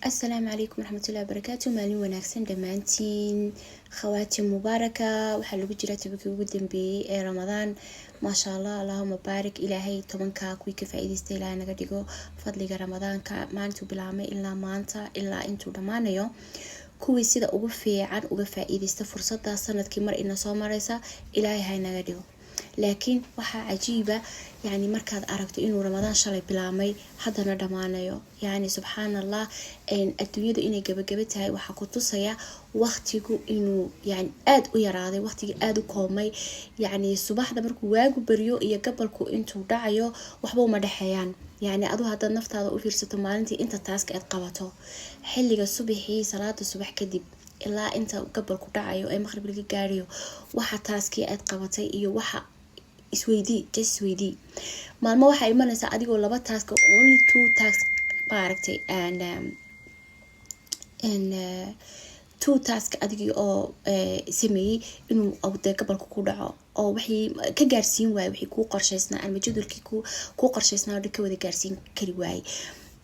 السلام عليكم ورحمة الله وبركاته. مالين وناكسن دمانتين خواتم مباركة وحلو جرات بك وجودن برمضان ما شاء الله. اللهم بارك إلهي طبعا كوي كفاية استيلا نقديكو فضلك رمضان ما أنتو بلعمة إلا ما أنت إلا أنتو دمانيو كوي سيدا أوفي عن أوفي إذا استفرصت سنة كمر إن صومرسا إلهي هاي نقديكو. لكن وحا عجيبة يعني مركز أردت إنه رمضان شلي بلامي حدا ندمانيو يعني سبحان الله إن الدنيا ده إني جبتها وحا كنتصيا وقتيكو إنه يعني آد ويراضي وقتي آد وقومي يعني الصباح ده مركو واجو بريو يقبلكو إنتو دعيو وحبو مدحيان يعني أدو هذا النفط هذا أوفير ستمالنتي أنت تاسك أتقبته حلقة الصبحي صلاة الصبح كدب إلا أنت قبلكو دعيو أي مغرب لقي جاريو وحا تاسكي أتقبتي إيو وحا isweydii isweydii maalmo waxa imanaysa adigoo laba task only two tasks baaragtay and two tasks adigii oo sameeyay inuu awday gabalku ku dhaco oo wixii ka gaarsiin waay wixii ku qorsheysnaa ama jadwalkii ku qorsheysnaa oo ka wada gaarsiin kari waay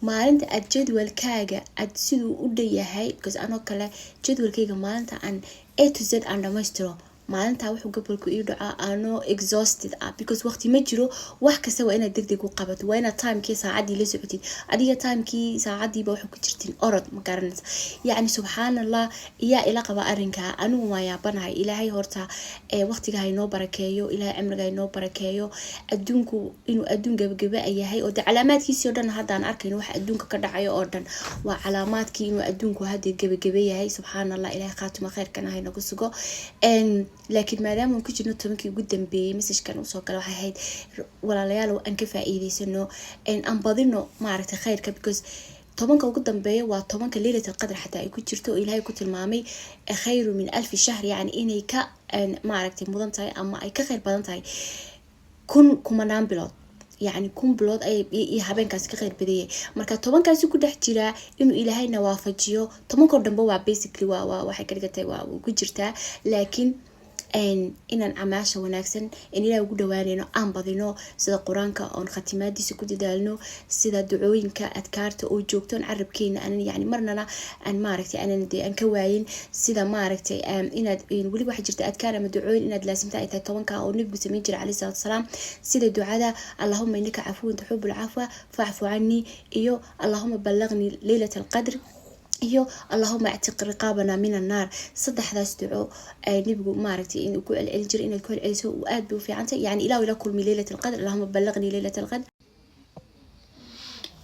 maalinta aad jadwalkaaga aad sidoo u dhayahay because anoo kale jadwalkayga maalinta aan A to Z aan dhamaystiro maalinta wuxuu gabalku ii dhacaa ano exhausted because waqti ma jiro wax kasta waa inaad degdeg u qabato waa inaad timekii saacadii la socotid adiga timekii saacadiiba waxa ku jirtiin orod ma garanaysa yani subhanallah iya ila qaba arinka anigu ma yaabanahay ilaahay horta waqtiga hay noo barakeeyo ilaahay cimriga hay noo barakeeyo adduunku inuu adduun gabagaba yahay oo calaamaadkiisa oo dhan hadaan arkayno wax adduunka ka dhacayo oo dhan waa calaamaadkii inuu adduunku hadda gabagaba yahay subhanallah ilaahay khaatimo khayrkana hay nagu sugo laakiin maadaama ku jirno tobankii ugu dambeeyay message-kan usoo kala waxay ahayd walaalayaal aan ka faa'iideysano aan badino maaragtay khayrka because tobanka ugu dambeeya waa tobanka leelatul qadr xataa ay ku jirto oo ilaahay ku tilmaamay khayru min 1000 shahr yani inay ka maaragtay mudan tahay ama ay ka khayr badan tahay kumanaan bilood يعني كون بلود أي يهابين كاس كغير بديه مركا طبعا كاسو كده احترا إنه إلهي نوافجيو طبعا كردن بوا basically وحكرتها وكجرتها لكن إن عماشة وناكسن إن إلى وجود وانينو أم بدينو سيد القرآن كأن ختمات دي سكوت دالنو سيد الدعوين كأذكارت أو جوكتون عرب كينا أنا يعني مرنا أن ماركتي أنا ندي أن كواين سيد ماركتي إن ولي واحد جرت أذكار من دعوين إن لازم تأتي طبعا كأو نبي سمين جر عليه الصلاة والسلام سيد الدعاء اللهم إنك عفو تحب العفو فاعفو عني إيو اللهم بلغني ليلة القدر iyo اللهم اعتق رقابنا من النار صدح ذا استدعو نبقو ماركتي إن كل الجر إن الكل أيسو وآد بو في عنته يعني إلى كل من ليلة القدر اللهم بلغني ليلة القدر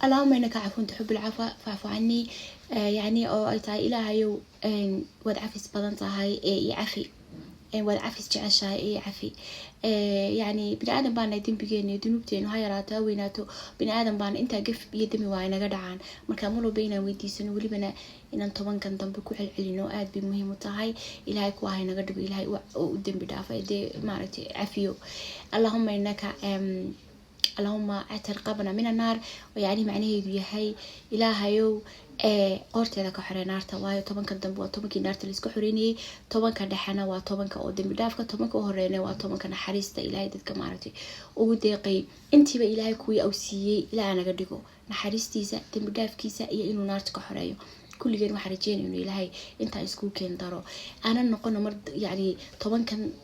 اللهم إنك عفو تحب العفو فاعفو عني يعني أو أيتاي إلهي ودعفي سبضانتا هاي يعفي والعفيس جعشها عفي يعني بني آدم بان يدين بيجيني دنوبتين وهاي راتا ويناتو بني آدم بان انت قف بيدمي واينا قدعان مركاملو بينا ويديسن ولي بنا إن طبعا كان ضمبكو علعلينو آد بمهم وطاهي إلهي كواهينا قدب إلهي ودن بدافع دي مارتي عفيو اللهم إنك اللهم اعتق رقابنا من النار ويعني معنيه يهي إلهيو qorteeda ka xorey naarta waayo tobanka dambe waa tobankii naarta la isku xoreeyay tobanka dhaxana waa tobanka oo dambi dhaafka tobanka oo horeeyay waa tobanka naxariista ilaahay dadka maartay ugu deeqay intiiba ilaahay kuwii au siiyay ilaa naga dhigo naxariistiisa dambi dhaafkiisa iyo inuu naarta ka xoreeyo kulligeen waxa rajeynaa inuu ilaahay inta isku keen daro aanan noqon mar yani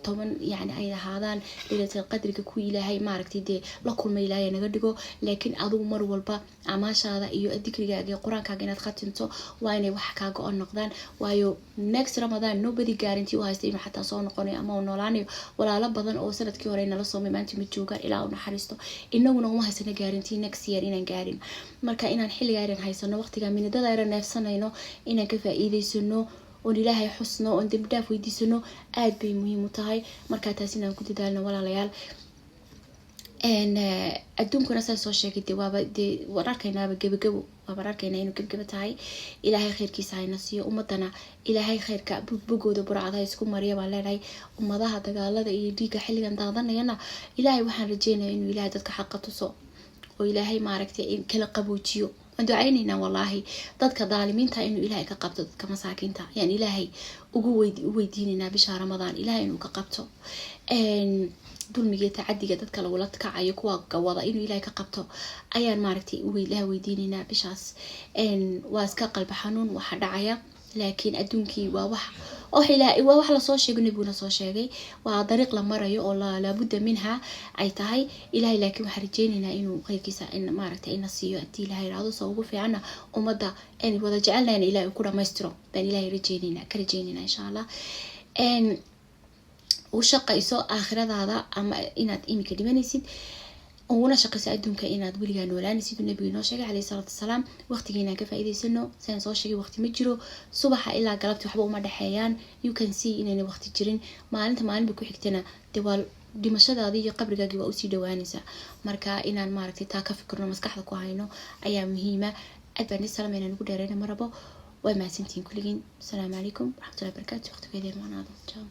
toban yani ay ahaadaan leelatul qadriga ku ilaahay maaragtay de la kulmay ilaahay naga dhigo laakiin adigu mar walba amaashaada iyo dikrigaaga quraankaaga inaad khatinto waa inay wax kaaga oo noqdaan waayo next ramadan nobody guarantee u haysta inuu xataa soo noqonayo ama uu noolaanayo walaalo badan oo sanadkii hore nala soo maanta mid joogaan ilaa uu naxariisto inaguna uma haysana guarantee next year inaan gaarin marka inaan xilligaadan haysano waqtiga minidada ay neefsanayno inaan ka faa'iideysano oo ilaahay xusno oo dib dhaaf weydiisano aad bay muhiim u tahay marka taas inaan ku dadaalno walaalayaal adduunkuna soo sheegay waaba wararkaynaaba gabagabo waaba arkayna inuu gabagabo tahay ilaahay khayrkiisa hayna siiyo ummadana ilaahay khayrka bugooda burcada isku mariya baa leedahay ummadaha dagaalada iyo dhiiga xilligan daadanayana ilaahay waxaan rajeynayaa inuu ilaahay dadka xaq tuso oo ilaahay maaragtay in kala qaboojiyo ducaynayna wallahi dadka daalimiinta inuu ilaahay ka qabto dadka masaakiinta yani ilaahay ugu weydiinayna bisha ramadaan ilaahay inuu ka qabto dulmiga tacadiga dadka lagula kacayo kuwa gawada inuu ilaahay ka qabto ayaan maaragtay ilaah weydiinayna bishaas waa iska qalbi xanuun waxa dhacaya laakiin adduunkii waa wax la soo sheegay nabiguna soo sheegay waa dariiq la marayo oo la budda minha ay tahay ilaahay laakiin waxa rajeenayna inuu qaybkiisa in maaragtay ina siiyo hadii ilaahay raado soo ugu fiicana umada in wada jecelnayn ilaahay ku dhameystiro baan ilaahay rajeynayna insha Allah وشقيسو آخرadaada ama inaad imika dhimanaysid una shaqaysa adduunka inaad weligaa noolaanaysid nabiga noo sheegay calayhi salaatu wasalaam waqtigeena ka faa'iideysano saan soo sheegay waqti ma jiro subaxa ilaa galabti waxba uma dhaxeeyaan you can see inayna waqti jirin maalinba ku xigtana dewaal dhimashadaada iyo qabrigaagi waa u sii dhawaanaysa marka inaan maaragtay taa ka fikirno maskaxda ku hayno ayaa muhiima adbaan salaam inaan ugu dheereeyna marabo way maasantiin kulligiin assalaamu calaykum waraxmatullaahi wabarakaatuh waqtigeena maanaado ciao